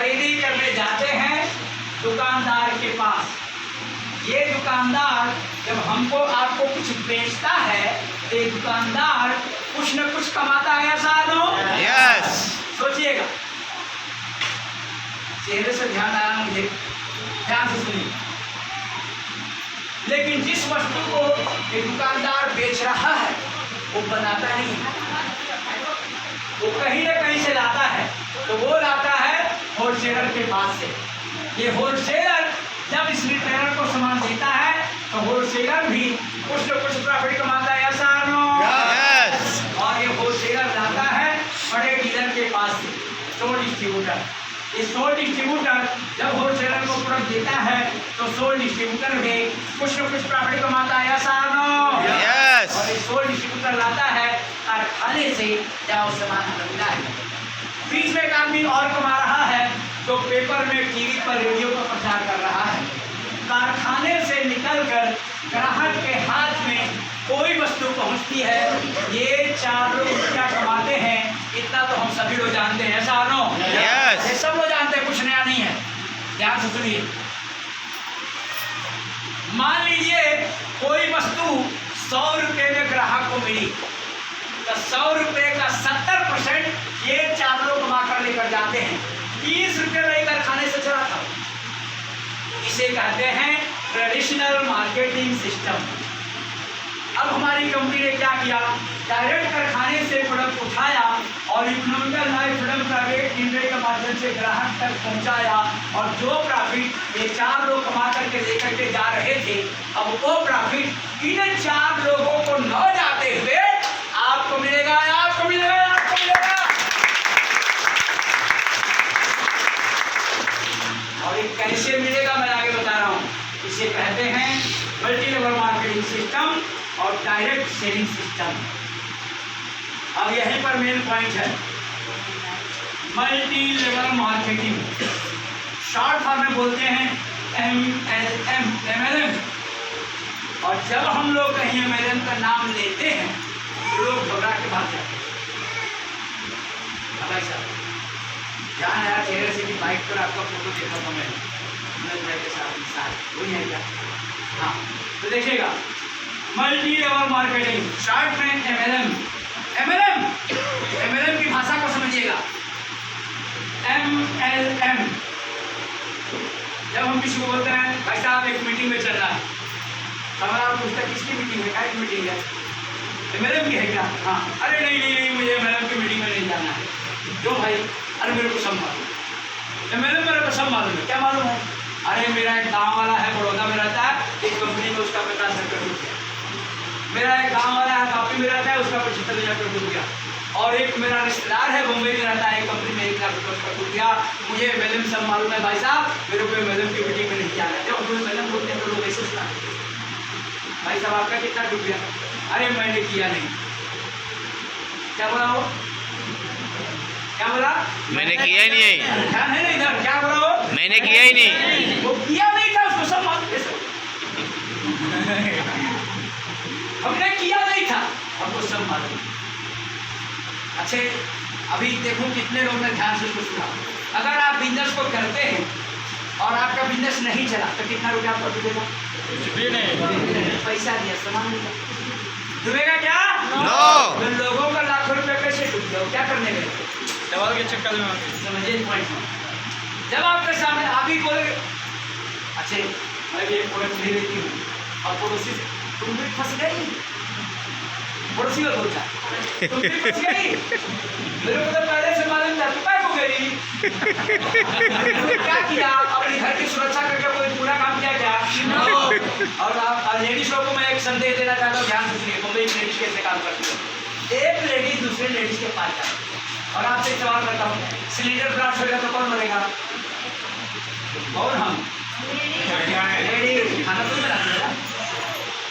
खरीदी करने जाते हैं दुकानदार के पास। ये दुकानदार जब हमको आपको कुछ बेचता है तो ये दुकानदार कुछ न कुछ कमाता है, ऐसा नो? यस। सोचिएगा, चेहरे से ध्यान आ रहा मुझे, ध्यान से सुनिए। लेकिन जिस वस्तु को ये दुकानदार बेच रहा है वो बनाता नहीं है, वो कहीं न कहीं से लाता है। तो वो लाता है होलसेलर के पास से। ये होलसेलर जब इस रिटेलर को सामान देता है तो होलसेलर भी कुछ न कुछ प्रॉफिट कमाता है, ऐसा नो? यस। और ये होलसेलर लाता है बड़े डीलर के पास से, सोल डिस्ट्रीब्यूटर। ये सोल डिस्ट्रीब्यूटर जब होलसेलर को प्रोडक्ट देता है तो सोल डिस्ट्रीब्यूटर भी कुछ न कुछ प्रॉफिट कमाता है, ऐसा नो? यस। और ये सोल डिस्ट्रीब्यूटर लाता है कारखाने से जहाँ सामान हमें मिला है। बीच में एक आदमी और कमा रहा है जो पेपर में, टीवी पर, रेडियो पर प्रचार कर रहा है। कारखाने से निकलकर ग्राहक के हाथ में कोई वस्तु पहुंचती है, ये 4 लोग क्या कमाते हैं इतना तो हम सभी लोग जानते हैं, ऐसा नो? यस। ये सब लोग जानते हैं, कुछ नया नहीं है। ध्यान से सुनिए। मान लीजिए कोई वस्तु 100 रुपये में ग्राहक को मिली तो 100 रुपये का 70% ये 4 लोग कमा कर लेकर जाते हैं। 30 रुपये में कारखाने से चला था। इसे कहते हैं ट्रेडिशनल मार्केटिंग सिस्टम। अब हमारी कंपनी ने क्या किया, डायरेक्ट कारखाने से प्रोडक्ट उठाया और economical life freedom private limited के माध्यम से ग्राहक तक पहुंचाया। और जो प्रॉफिट ये 4 लोग कमा करके लेकर के जा रहे थे, अब वो प्रॉफिट इन 4 लोगों को न जाते हुए आपको मिलेगा, आपको मिलेगा, आपको मिलेगा। और ये कैसे मिलेगा मैं आगे बता रहा हूँ। इसे कहते हैं मल्टी लेवल मार्केटिंग सिस्टम और डायरेक्ट सेलिंग सिस्टम। अब यहीं पर मेन पॉइंट है, multi level marketing. Short form में बोलते हैं MLM, MLM। और जब हम लोग कहीं MLM का नाम लेते हैं तो लोग घबरा के भाग जाते हैं। भाई साहब ध्यान आया चेहरे से कि बाइक पर आपका फोटो देखा था मैं के साथ वही है क्या? हाँ, तो देखिएगा मल्टी लेवल मार्केटिंग, शॉर्ट में MLM। MLM की भाषा को समझिएगा। MLM जब हम किसी को बोलते हैं भाई साहब एक मीटिंग में चल रहा है, हमारा पूछता है किसकी मीटिंग है, क्या की मीटिंग है, MLM की है क्या? हाँ, अरे नहीं नहीं नहीं मुझे MLM की मीटिंग में नहीं जाना है। क्यों भाई? अरे मेरे को सब मालूम है, MLM मेरे को सब मालूम है। क्या मालूम है? अरे मेरा एक गाँव वाला है, बड़ौदा में रहता है, एक कंपनी में उसका 50 लाख रुपये डूब गया। मेरा एक गाँव वाला है, काफी में रहता है, उसका 75 लाख रुपये डूब गया। और एक मेरा रिश्तेदार है, मुंबई में रहता है, एक कंपनी में 1 लाख रुपये उसका डूब गया। मुझे MLM सब मालूम है भाई साहब, मेरे को MLM की मीटिंग में नहीं जाना है। जब हम MLM बोलते हैं तो लोग ऐसे सुना, भाई साहब आपका कितना डूब गया? अरे मैंने किया नहीं। क्या बोला वो? क्या बोला? मैंने किया ही नहीं। ध्यान है ना इधर? क्या बोला वो? मैंने किया ही नहीं। वो किया नहीं था, उसको सब मालूम है। हमने किया नहीं था, हमको सब मालूम। अच्छे अभी देखो कितने लोग ने ध्यान से उसको सुना। अगर आप बिजनेस को करते हैं और आपका बिजनेस नहीं चला तो कितना रुपया आपको डूबेगा? पैसा दिया, सामान मिला, डूबेगा क्या? नो। तो लोगों का लाखों रुपया कैसे डूब गया? क्या करने गए? दवाल के चक्कर में समझिए पॉइंट। जब आपके सामने आप ही बोले अच्छे मैं भी एक प्रोडक्ट ले लेती हूँ और पड़ोसी से तुम भी फंस गई, पड़ोसी को बोलता तुम भी फंस गई, मेरे को तो पहले से मालूम था, तुम हो गई। क्या किया? अपने घर की सुरक्षा करके कोई बुरा काम किया क्या? और आप लेडीज लोगों को मैं एक संदेश देना चाहता हूँ, ध्यान से सुनिए। मुंबई में लेडीज कैसे काम करती है। एक लेडीज दूसरे लेडीज के पास जाती है और आपसे एक सवाल करता हूँ, सिलेंडर ब्लास्ट हो गया तो कौन मरेगा? और हम लेडीज खाना तो बनाते हैं ना,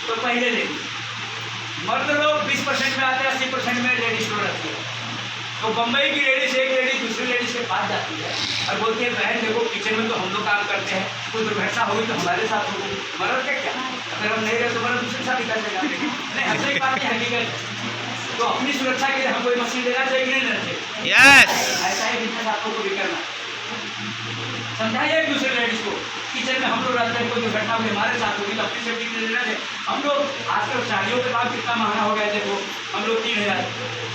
तो पहले लेडीज। मर्द लोग 20% में आते हैं, 80% में लेडीज लोग रहती है। तो बम्बई की लेडीज एक लेडीज दूसरी लेडीज के पास जाती है और बोलती है बहन देखो किचन में तो हम लोग काम करते हैं, कोई दुर्घटना होगी तो हमारे साथ होगी, मर्द के क्या? अगर हम नहीं रहे तो मर्द दूसरे साथ निकल जाएगा। नहीं, हंसने की बात नहीं, हकीकत। तो अपनी सुरक्षा के लिए हम कोई मशीन लेना चाहिए कि नहीं लेना चाहिए? यस। ऐसा ही बिजनेस आप लोगों को भी करना। समझाइए एक दूसरे लेडीज को। किचन में हम लोग रहते हैं, कोई दुर्घटना हुई हमारे साथ होगी तो अपनी सेफ्टी के लिए लेना है। हम लोग आजकल साड़ियों के बाद कितना महंगा हो गया है, देखो हम लोग 3000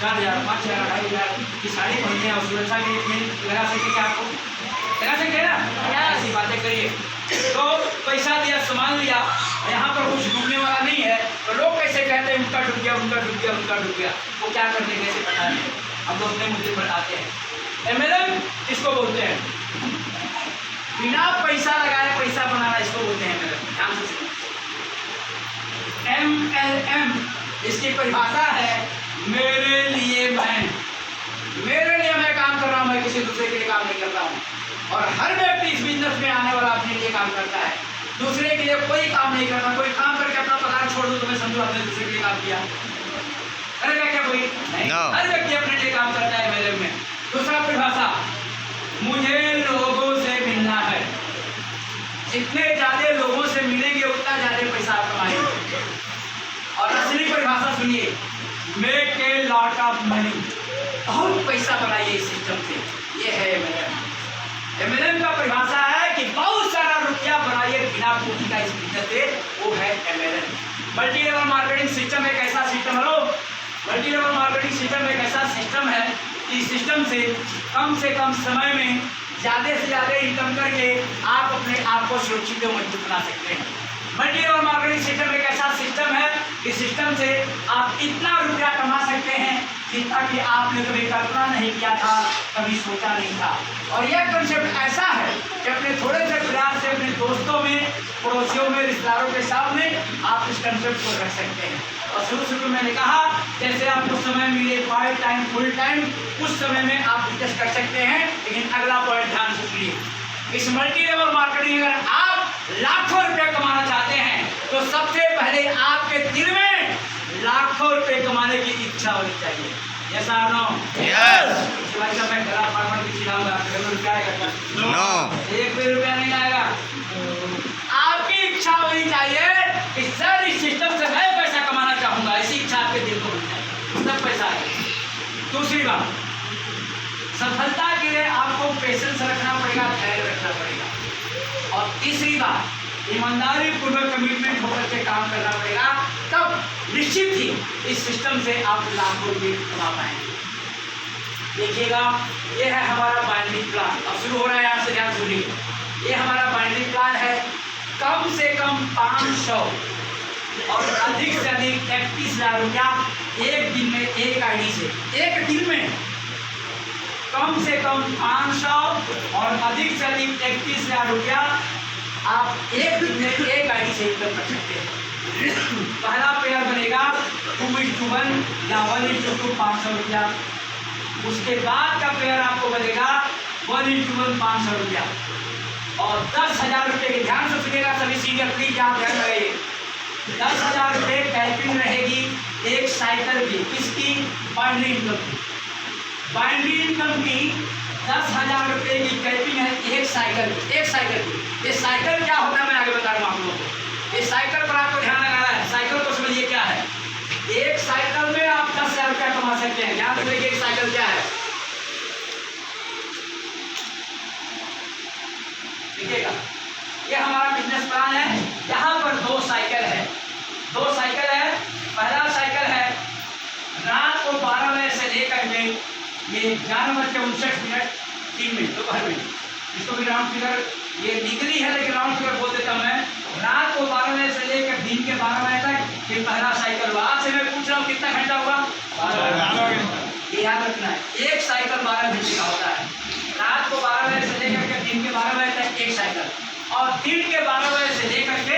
4000 5000 2500 की साड़ी पहनते हैं और सुरक्षा के लिए लगा सकते क्या आपको लगा सकते हैं ना? ऐसी बातें करिए। तो पैसा दिया, सामान लिया, यहाँ पर कुछ डूबने वाला नहीं है तो लोग कैसे कहते हैं उनका डूब गया, उनका डूब गया, उनका डूब गया। वो क्या करते हैं कैसे पता नहीं, हम लोग अपने मुद्दे पर आते हैं। MLM इसको बोलते हैं, बिना पैसा लगाए पैसा बनाना, इसको बोलते हैं MLM। ध्यान से सुनो, MLM इसकी परिभाषा है मेरे लिए मैं काम कर रहा हूँ, मैं किसी दूसरे के लिए काम नहीं कर रहा हूँ। और हर व्यक्ति इस बिजनेस में आने वाला अपने लिए काम करता है, दूसरे के लिए कोई काम नहीं करता। कोई काम करके अपना पगार छोड़ दो तो मैं समझो आपने दूसरे के लिए काम किया, करेगा क्या कोई? नहीं। No. हर व्यक्ति अपने लिए काम करता है MLM में। दूसरा परिभाषा, मुझे लोगों से मिलना है, जितने ज्यादा लोगों से मिलेंगे उतना ज्यादा पैसा आप कमाएंगे। और असली परिभाषा सुनिए, make a lot of money, बहुत पैसा बनाइए इस सिस्टम से, ये है MLM। MLM का परिभाषा है कि बहुत सारा रुपया बनाइए बिना पूंजी का इस बिजनेस से, वो है MLM। Multi level marketing system एक ऐसा सिस्टम है, मल्टी लेवल मार्केटिंग सिस्टम एक ऐसा सिस्टम है कि सिस्टम से कम समय में ज़्यादा से ज़्यादा इनकम करके आप अपने आप को सुरक्षित और मजबूत बना सकते हैं। मल्टी लेवल मार्केटिंग सिस्टम एक ऐसा सिस्टम है कि सिस्टम से आप इतना रुपया कमा सकते हैं जितना कि आपने कभी कल्पना नहीं किया था, कभी सोचा नहीं था। और यह कंसेप्ट ऐसा है कि अपने थोड़े से प्रयास से अपने दोस्तों में, पड़ोसियों में, रिश्तेदारों के सामने आप इस कंसेप्ट को रख सकते हैं। और शुरू मैंने कहा जैसे आपको समय मिले, पार्ट टाइम, फुल टाइम, उस समय में आप बिजनेस कर सकते हैं। लेकिन अगला पॉइंट ध्यान से सुनिए, इस मल्टी लेवल मार्केटिंग अगर आप लाखों रुपए कमाना चाहते हैं तो सबसे पहले आपके दिल में लाखों रुपए कमाने की इच्छा होनी चाहिए। यस और नो? यस। भाई साहब मैं गला फार्मर की चिल्लाऊंगा, आपके घर में क्या आएगा? नो। एक भी रुपया नहीं आएगा। आपकी इच्छा होनी चाहिए कि सर इस सिस्टम से मैं पैसा कमाना चाहूंगा, ऐसी इच्छा आपके दिल को होनी चाहिए, तब पैसा आएगा। दूसरी बात, सफलता के लिए आपको पेशेंस रखना पड़ेगा, धैर्य रखना पड़ेगा। और तीसरी बात, ईमानदारी पूर्वक कमिटमेंट होकर के काम करना पड़ेगा, तब निश्चित ही इस सिस्टम से आप लाखों रुपये कमा पाएंगे। देखिएगा, ये है हमारा बाइंडिंग प्लान। अब शुरू हो रहा है, यहाँ से ध्यान सुनिए। ये हमारा बाइंडिंग प्लान है, कम से कम 500 और अधिक से अधिक 31,000 रुपया एक दिन में एक आईडी से, एक दिन में कम से कम 500 और अधिक से अधिक 31,000 रुपया आप एक दिन में एक आईडी से इनकम कर सकते हैं। पहला पेयर बनेगा 2:1 या 1:2 500 रुपया। उसके बाद का पेयर आपको बनेगा 1:1 500 रुपया। और 10,000 रुपये के, ध्यान से सुनिएगा सभी सीनियर, प्लीज आप ध्यान लगाइए। 10,000 रुपये कैपिंग रहेगी एक साइकिल की, किसकी? बाइनरी इनकम की। बाइनरी इनकम की 10,000 रुपये की कैपिंग है एक साइकिल की, एक साइकिल की। ये साइकिल क्या होता है मैं आगे बता रहा हूँ आप लोगों को। ये साइकिल पर आपको ध्यान लगाना है। साइकिल को समझिए क्या है। एक साइकिल में आप 10,000 रुपया कमा सकते हैं। ध्यान रखिए एक साइकिल क्या है, देखिएगा। ये हमारा बिजनेस प्लान है। यहाँ पर 2 साइकिल है, 2 साइकिल है। पहला साइकिल है रात को 12 बजे से लेकर के ये 11:59 दोपहर में, इसको भी राउंड फिगर, ये लीगली है लेकिन राउंड फिगर बोल देता हूँ मैं। रात को 12 बजे से लेकर दिन के 12 बजे तक ये पहला साइकिल हुआ। आज से मैं पूछ रहा हूँ कितना घंटा हुआ? 12 घंटा। ये याद रखना है, एक साइकिल 12 घंटे का होता है। रात को 12 बजे से लेकर के दिन के 12 बजे तक एक साइकिल, और दिन के 12 बजे से लेकर के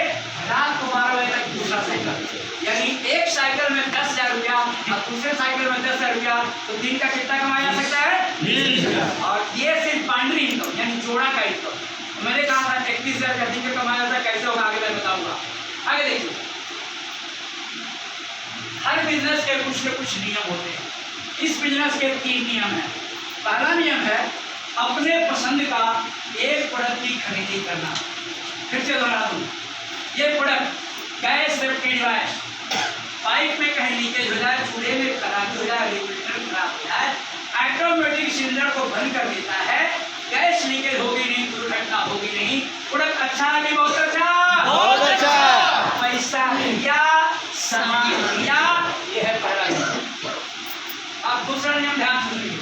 रात को 12 बजे तक दूसरा साइकिल। यानी एक साइकिल में 10,000 रुपया और दूसरे साइकिल में 10,000 रुपया, तो दिन का कितना कमाया जा सकता है? 20,000। और ये सिर्फ बाइनरी इनकम यानी जोड़ा का इनकम। मैंने कहा था 31,000 का दिन का कमाया जाता है, कैसे होगा आगे मैं बताऊंगा। आगे देखिए, हर बिजनेस के कुछ न कुछ नियम होते हैं। इस बिजनेस के 3 नियम हैं। पहला नियम है अपने पसंद का एक प्रोडक्ट की खरीदी करना। फिर से दोहरा दूं, ये product gas safety device, pipe में कहीं लीकेज हो जाए, चूल्हे में खराबी हो जाए, रेगुलेटर खराब हो जाए, ऑटोमेटिक सिलेंडर को बंद कर देता है। गैस लीकेज अच्छा कि बहुत अच्छा? बहुत अच्छा। पैसा दिया, सामान दिया, ये है पहला नियम। अब दूसरा नियम ध्यान सुनिए।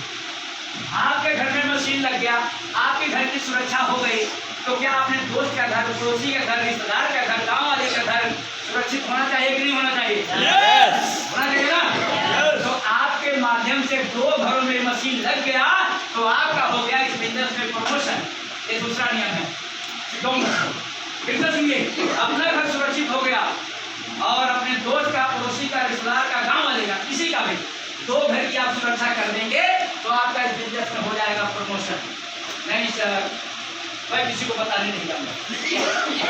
आपके घर में मशीन लग गया, आपके घर की सुरक्षा हो गई, तो क्या अपने दोस्त का घर, पड़ोसी का घर, रिश्तेदार का घर, गांव वाले का घर सुरक्षित होना चाहिए कि नहीं होना चाहिए? होना चाहिए ना? तो आपके माध्यम से 2 घरों में मशीन लग गया तो आपका हो गया इस बिजनेस में प्रमोशन। ये दूसरा नियम है। फिर से सुनिए, अपना घर सुरक्षित हो गया और अपने दोस्त का, पड़ोसी का, रिश्तेदार का, गांव वाले का, किसी का भी 2 घर की आप सुरक्षा कर देंगे तो आपका इस बिजनेस में हो जाएगा प्रमोशन। नहीं सर, मैं किसी को बताने नहीं जाऊंगा,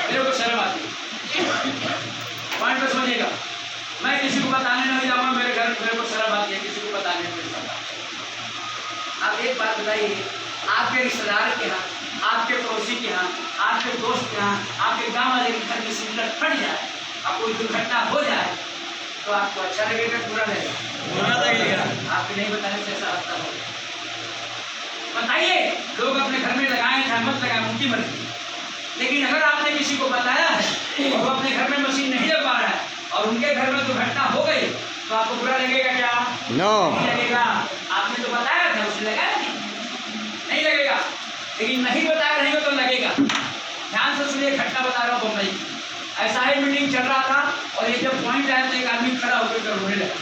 मेरे को शर्म आती है। पॉइंट को समझिएगा, मैं किसी को बताने नहीं जाऊंगा, मेरे को शर्म आती है किसी को बताने नहीं जाऊंगा। आप एक बात बताइए, आपके रिश्तेदार के यहाँ, आपके पड़ोसी के यहाँ, आपके दोस्त के यहाँ, आपके गांव वाले के घर में सिलेंडर फट जाए और कोई दुर्घटना हो जाए तो आपको अच्छा लगेगा, बुरा लगेगा? बुरा लगेगा। आपके नहीं बताने से ऐसा होता है। बताइए, लोग अपने घर में लगाएं चाहे मत लगाएं, उनकी मर्जी। लेकिन अगर आपने किसी को बताया है और वो अपने घर में मशीन नहीं लगा रहा है और उनके घर में दुर्घटना हो गई तो आपको बुरा लगेगा क्या? नो। नहीं लगेगा। आपने तो बताया था, उसने लगाया नहीं लगेगा। लेकिन नहीं बताया रहेंगे तो लगेगा। ध्यान से सुनिए, घटना बता रहा हूँ बम्बई। ऐसा ही मीटिंग चल रहा था और ये जब पॉइंट आया तो एक आदमी खड़ा होकर रोने लगा।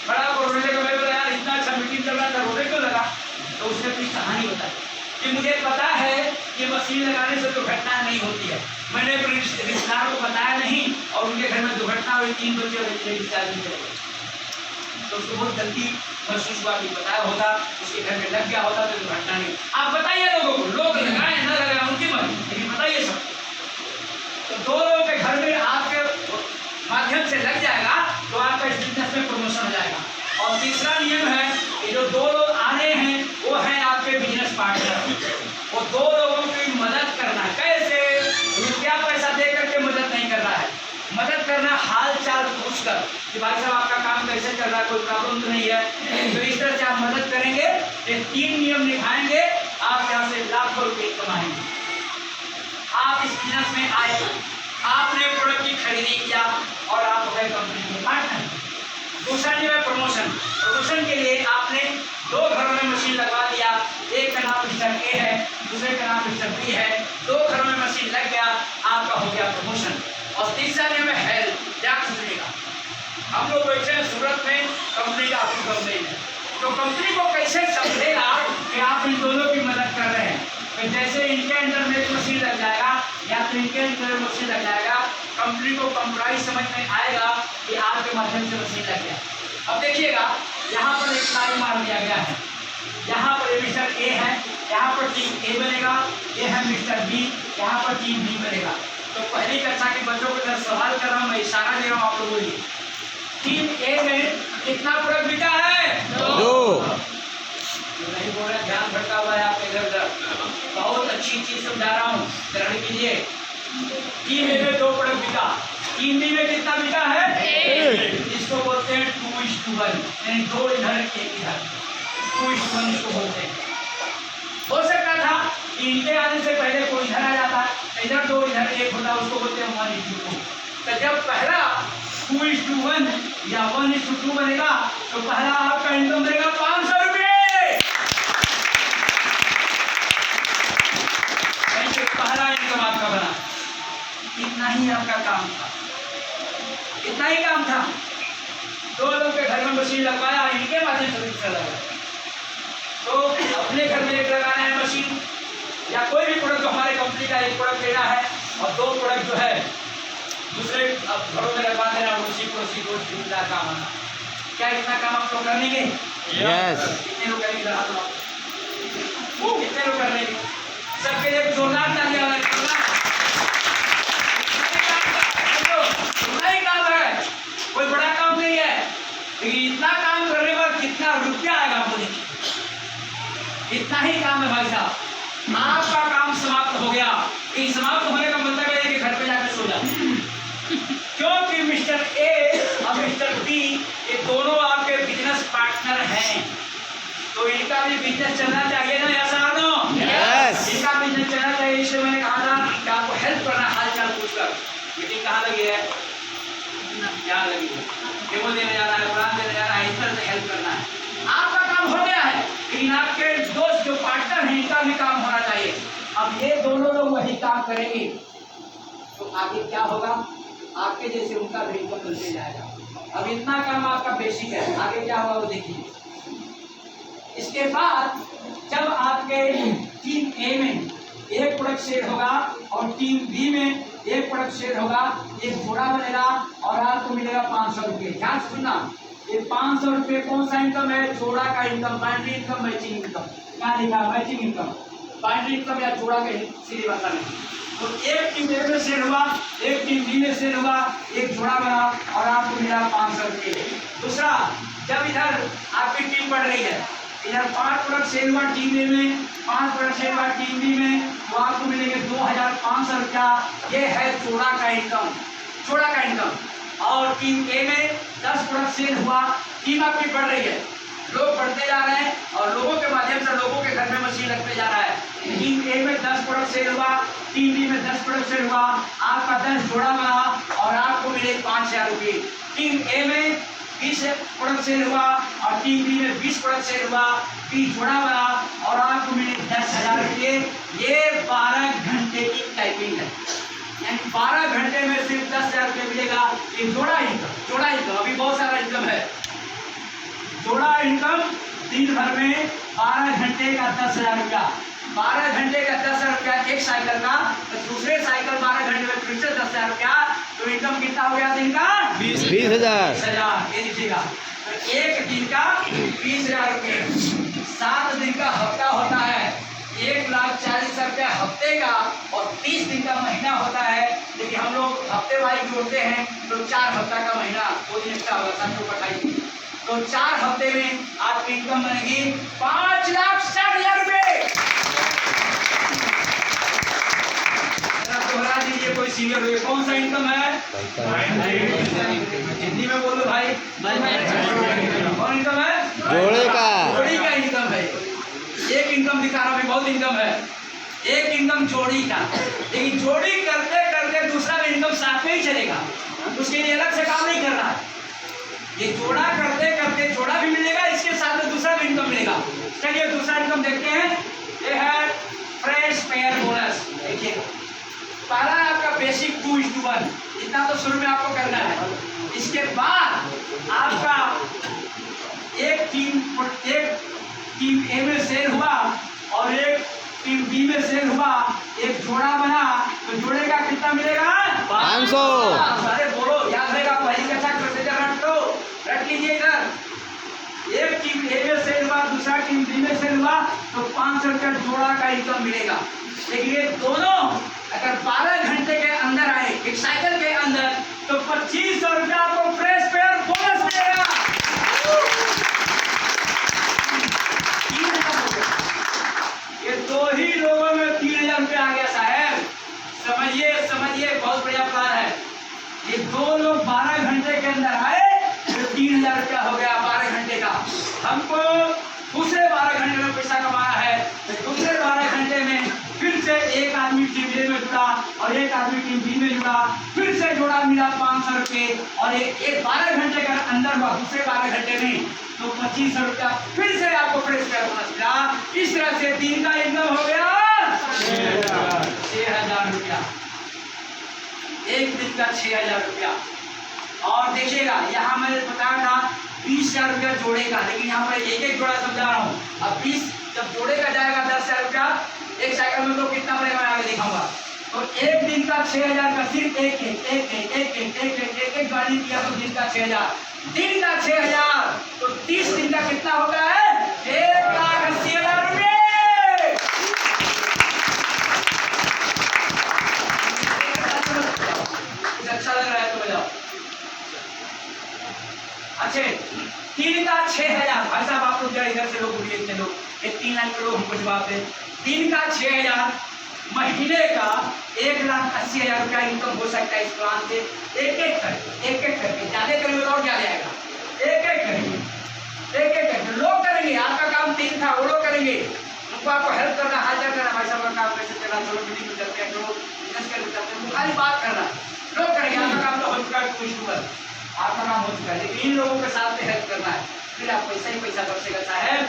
खड़ा होकर रोने लगा, मैं बोला यार इतना अच्छा मीटिंग चल रहा था, रोने क्यों लगा? तो उसने अपनी कहानी बताई कि मुझे पता है कि मशीन लगाने से दुर्घटना नहीं होती है। मैंने अपने रिश्तेदार को बताया नहीं और उनके घर में दुर्घटना हुई, 3 बच्चे और 4 दिन चले गए। तो उसको बहुत गलती महसूस हुआ कि बताया होता, उसके घर में लग गया होता तो दुर्घटना नहीं। आप बताइए लोगों को, लोग लगाए न लगाए उनकी मर्जी, लेकिन बताइए सब। तो 2 लोगों के घर में आपके माध्यम से लग जाएगा तो आपका इस बिजनेस में प्रमोशन हो जाएगा। और तीसरा नियम है कि जो 2 लोग आ रहे हैं वो है आपके बिजनेस पार्टनर। वो 2 लोगों की मदद करना। कैसे? रुपया पैसा दे करके मदद नहीं कर रहा है, मदद करना हाल चाल पूछकर कि भाई साहब आपका काम कैसे चल रहा है, कोई प्रॉब्लम तो नहीं है। तो इस तरह से आप मदद करेंगे, ये 3 नियम निभाएंगे, आप यहाँ से लाखों रुपये कमाएंगे। आप इस बिजनेस में आए, आपने प्रोडक्ट की खरीदी किया और आप हो गए कंपनी के पार्टनर। दूसरा नियम है प्रमोशन। प्रमोशन के लिए आपने 2 घरों में मशीन लगवा दिया, एक का नाम मिस्टर ए है, दूसरे का नाम मिस्टर बी है। 2 घरों में मशीन लग गया, आपका हो गया प्रमोशन। और तीसरा नियम है हेल्प। क्या सुनिएगा, हम लोग बैठे हैं सूरत में, कंपनी का ऑफिस बम्बई में, तो कंपनी को कैसे समझेगा कि आप इन दोनों की मदद कर रहे हैं? तो जैसे इनके अंदर में मशीन लग जाएगा या तो इनके अंदर मशीन लग जाएगा, कंपनी को कंप्राइज समझ में आएगा कि आपके माध्यम से मशीन लग गया। अब देखिएगा, यहाँ पर एक लाइन मार दिया गया है, यहाँ पर मिस्टर ए है, यहाँ पर टीम ए बनेगा, ये है मिस्टर बी, यहाँ पर टीम बी बनेगा। तो पहली कक्षा के बच्चों को जब सवाल कर रहा हूँ, मैं इशारा दे रहा हूँ आप लोगों को, टीम ए में कितना प्रोडक्ट बिका है? 2। नहीं बोल रहे, ध्यान भटका हुआ है आपके इधर उधर। बहुत अच्छी चीज समझा रहा हूँ, ग्रहण कीजिए। टीम ए में 2 प्रोडक्ट बिका, टीम बी में कितना बिका है? 1। इसको बोलते हैं 2:1, यानी 2 इधर 1 इधर, 2:1 इसको बोलते हैं। हो सकता था कि इनके आने से पहले कोई इधर आ जाता, इधर 2 इधर 1 होता, उसको बोलते हैं 1:2। तो जब पहला 2:1 या 1:2 बनेगा तो पहला आपका इनकम बनेगा 500 रुपये। पहला इनकम आपका बना। इतना ही आपका काम था, इतना ही काम था। 2 लोग के घर में मशीन लगवाया, इनके माध्यम से दूसरा लगा। तो अपने घर में एक लगाना है मशीन, या कोई भी प्रोडक्ट, हमारे कंपनी का एक प्रोडक्ट लेना है और 2 प्रोडक्ट जो है दूसरे घरों में लगवा देना, उसी दोस्त जितना काम आना। क्या इतना काम आप लोग कर लेंगे? यस। कितने लोग करेंगे? कितने लोग कर लेंगे? सबके लिए जोरदार तालियां बजाएं। नहीं काम है, कोई बड़ा काम नहीं है, लेकिन इतना काम करने पर कितना रुपया आएगा आपको देखिए। इतना ही काम है भाई साहब, आपका काम समाप्त हो गया। इस समाप्त होने का मतलब है कि घर पे जाकर सो जाओ, क्योंकि मिस्टर ए और मिस्टर बी ये दोनों आपके बिजनेस पार्टनर हैं। तो इनका भी बिजनेस चलना चाहिए ना, ऐसा ना? यस। इनका बिजनेस चलना चाहिए, इसलिए मैंने कहा था कि आपको हेल्प कहाँ लगी है? यहाँ लगी है। डेमो देने जाना है, कुरान देने जाना है, इस तरह से हेल्प करना है। आपका काम हो गया है, लेकिन आपके दोस्त जो पार्टनर हैं इनका भी काम होना चाहिए। अब ये दोनों लोग वही काम करेंगे तो आगे क्या होगा? आपके जैसे उनका भी इनकम मिलते जाएगा। अब इतना काम आपका बेसिक है, आगे क्या होगा वो देखिए। इसके बाद जब आपके टीम ए में एक प्रोडक्ट शेयर होगा और टीम बी में एक प्रोडक्ट शेयर होगा, एक जोड़ा बनेगा और आपको मिलेगा 500 रुपये। ध्यान से सुनना, ये 500 रुपये कौन सा इनकम है? जोड़ा का income, binary income, matching income. क्या लिखा? मैचिंग इनकम, बाइनरी इनकम या जोड़ा का सीधी भाषा में। तो एक टीम ए में शेयर हुआ, एक टीम बी में शेयर हुआ, एक जोड़ा बना और आपको मिला 500 रुपये। दूसरा, जब इधर आपकी टीम बढ़ रही है, इधर 5 प्रोडक्ट सेल हुआ टीम ए में, 5 प्रोडक्ट सेल हुआ टीम बी में, तो आपको मिलेंगे 2500 रुपया। ये है जोड़ा का इनकम, जोड़ा का इनकम। और टीम ए में 10 प्रोडक्ट सेल हुआ, टीम आपकी बढ़ रही है, लोग बढ़ते जा रहे हैं और लोगों के माध्यम से लोगों के घर में मशीन लगते जा रहा है। टीम ए में 10 प्रोडक्ट सेल हुआ, टीम बी में 10 प्रोडक्ट सेल हुआ, आपका 10 जोड़ा बना और आपको मिले 5000 रुपये। टीम ए में 20 प्रोडक्ट सेल हुआ और टीम बी में 20 प्रोडक्ट सेल हुआ, 20 जोड़ा बना और आपको मिले 10,000 रुपये। ये 12 घंटे की टाइपिंग है, यानी 12 घंटे में सिर्फ 10,000 रुपये मिलेगा। ये जोड़ा इनकम, जोड़ा इनकम। अभी बहुत सारा इनकम है। जोड़ा इनकम दिन भर में 12 घंटे का 10,000 रुपया, 12 घंटे का 10,000 रुपया एक साइकिल का, तो दूसरे साइकिल 12 घंटे में फिर से 10,000 रुपया, तो इनकम कितना हो गया दिन का? 20,000। 20,000। ये लीजिएगा, तो एक दिन का 20,000 रुपये। 7 दिन का हफ्ता होता है, 1,40,000 रुपया हफ्ते का, और 30 दिन का महीना होता है। लेकिन हम लोग हफ्ते वाइज जोड़ते हैं तो 4 हफ्ता का महीना, 2 दिन एक्स्ट्रा होगा, 7 को पढ़ाई। तो 4 हफ्ते में आपकी इनकम बनेगी 5,60,000 रुपये। दोहरा दीजिए, कोई सिंगर हुए, कौन सा इनकम है? हिंदी में बोलो भाई। कौन इनकम है? जोड़े का, जोड़ी का इनकम है। एक इनकम दिखा रहा हूँ, बहुत इनकम है। एक इनकम जोड़ी का, लेकिन जोड़ी करते करते दूसरा भी इनकम साथ में ही चलेगा, उसके लिए अलग से काम नहीं करना है। ये जोड़ा करते करते जोड़ा भी मिलेगा, इसके साथ में दूसरा भी इनकम मिलेगा। चलिए दूसरा इनकम देखते हैं। ये है फ्रेश पेयर बोनस। देखिए, पहला है आपका बेसिक 2:1, इतना तो शुरू में आपको करना है। इसके बाद आपका एक टीम ए में सेल हुआ और एक टीम बी में सेल हुआ, एक जोड़ा बना, तो जोड़े का कितना मिलेगा? 500। अरे बोलो, याद रहेगा, पहली कक्षा प्रोसीजर रट लीजिए। इधर एक टीम ए में सेल हुआ, दूसरा टीम बी में सेल हुआ, तो 500 रुपया जोड़ा का इनकम मिलेगा। लेकिन ये दोनों अगर 12 घंटे के अंदर आए, एक साइकिल के अंदर, तो 2500 रुपया आपको फ्रेश पेयर बोनस मिलेगा। ये 2 ही लोगों में 3,000 रुपया आ गया साहब। समझिए समझिए, बहुत बढ़िया प्लान है। ये 2 लोग 12 घंटे के अंदर आए तो 3,000 रुपया हो गया 12 घंटे का। हमको दूसरे 12 घंटे में पैसा कमाना है, तो दूसरे 12 घंटे में फिर से एक आदमी टीम ए में जुड़ा और एक आदमी टीम बी में जुड़ा, फिर से जोड़ा मिला 500 रुपये, और एक 12 घंटे का अंदर हुआ दूसरे 12 घंटे में, तो 2500 रुपया फिर से आपको फ्रेश पेयर बोनस मिला। इस तरह से दिन का इनकम हो गया 6,000 रुपया, एक दिन का 6,000 रुपया। और देखिएगा, यहाँ मैंने बताया था 20,000 रुपया जोड़े का, लेकिन यहाँ पर एक एक जोड़ा समझा रहा हूँ। अब 20 जब जोड़े का जाएगा 10,000 रुपया, एक साइकिल में तो कितना बनेगा मैं आगे दिखाऊंगा। तो एक दिन का 6,000 का सिर्फ एक गाड़ी किया तो दिन का 6,000, दिन का 6,000, तो 30 दिन का कितना होता है? 1,80,000 रुपये। अच्छा लग रहा है तो बजाओ। अच्छे, 3 का 6,000। भाई साहब आप लोग जरा इधर से लोग बोलिए, इतने लोग, ये 3 लाख लोग हमको जवाब दें। 3 का 6,000, महीने का 1,80,000 रुपया इनकम हो सकता है इस प्लान से। एक एक करके ज्यादा करेंगे तो और क्या जाएगा? एक एक करके लोग करेंगे। आपका काम 3 था, वो लोग करेंगे। उनको आपको हेल्प करना, हाजिर करना, भाई साहब का काम कैसे करना, चलो मीटिंग में चलते हैं, चलो बिजनेस करते हैं, खाली बात करना, लोग करेंगे। स्टूडेंट, आपका काम हो चुका है, लेकिन इन लोगों के साथ में हेल्प करना है, फिर आप पैसा ही पैसा बचेगा साहब।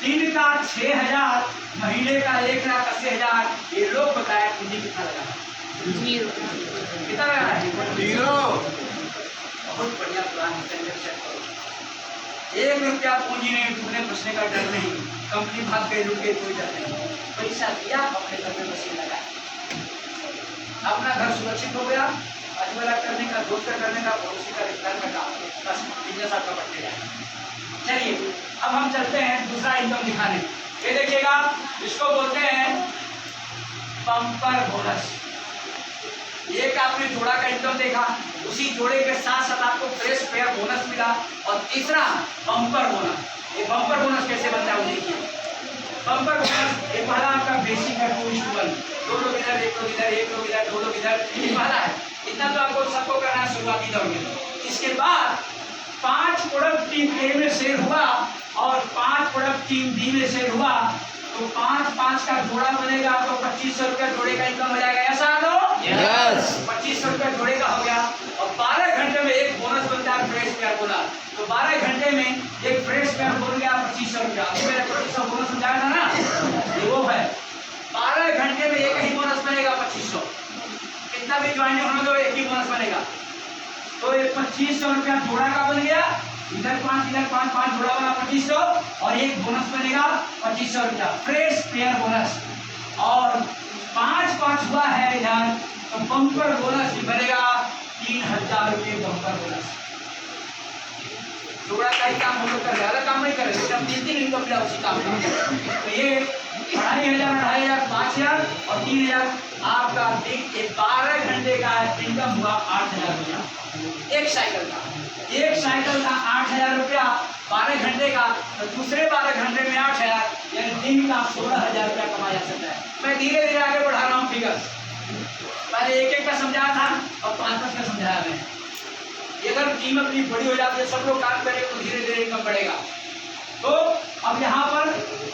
3 का 6,000, महीने का 1,80,000, ये लोग बताया पूंजी कितना लगा है? कितना लगा है? 0। बहुत बढ़िया प्लान है, चेक करो। 1 रुपया पूंजी नहीं, डूबने बचने का डर नहीं, कंपनी भाग गई लूट गई कोई डर नहीं, पैसा दिया अपने घर में मशीन लगाया, अपना घर सुरक्षित हो गया, अजमेरा करने का, दोस्त करने का, पड़ोसी का, रिश्तेदार का काम, बस बिजनेस आपका बढ़ते जाएगा। चलिए अब हम चलते हैं दूसरा इनकम दिखाने। ये देखिएगा, इसको बोलते हैं बम्पर बोनस। एक आपने जोड़ा का इनकम देखा, उसी जोड़े के साथ साथ आपको फ्रेश पेयर बोनस मिला, और तीसरा बम्पर बोनस। ये बम्पर बोनस कैसे बनता है वो देखिए। बम्पर बोनस ये पहला आपका बेसिक है, 2:1, 2 लोग इधर, 1 लोग इधर, 1 लोग इधर, 2 लोग इधर, ये पहला है। इतना तो आपको सबको करना है शुरुआती दौर में। इसके बाद 5 प्रोडक्ट टीम ए में शेयर हुआ और 5 प्रोडक्ट टीम बी में शेयर हुआ, तो 5-5 का जोड़ा बनेगा, तो 2500 रुपया जोड़े का इनकम हो जाएगा। ऐसा लो, यस। 2500 रुपया जोड़े का हो गया, और 12 घंटे में एक बोनस बनता है, फ्रेश पेयर बोनस। तो 12 घंटे में एक फ्रेश पेयर बोल गया 2500 रुपया। अभी मैंने 2500 बोनस समझाया था ना, ये वो है। 12 घंटे में एक ही बोनस बनेगा 2500, कितना भी ज्वाइनिंग होने दो, एक ही बोनस बनेगा। तो ये 2500 रुपया जोड़ा का बन गया, इधर 5 इधर 5 जोड़ा बना 2500, और एक बोनस बनेगा 2500 रुपया, फ्रेश पेयर बोनस। और 5-5 हुआ है इधर, तो बम्पर बोनस भी बनेगा 3000 रुपये बम्पर बोनस। जोड़ा का ही काम हम लोग कर रहे हैं, अलग काम नहीं कर रहे, जब 3 इनकम मिला उसी काम में। तो ये 2500, 5000 और 3000 आपका दिन 12 घंटे का इनकम हुआ 8000 रुपया एक साइकिल का। एक साइकिल का 8000 रुपया 12 घंटे का, तो दूसरे 12 घंटे में 8000, यानी दिन का 16000 रुपया कमाया जा सकता है। मैं धीरे धीरे आगे बढ़ा रहा हूँ फिगर्स, पहले 1-1 का समझाया था और 5-5 का समझाया मैंने। अगर टीम अपनी बड़ी हो जाती है, सब लोग काम करेंगे, तो धीरे धीरे इनकम बढ़ेगा। तो अब यहाँ पर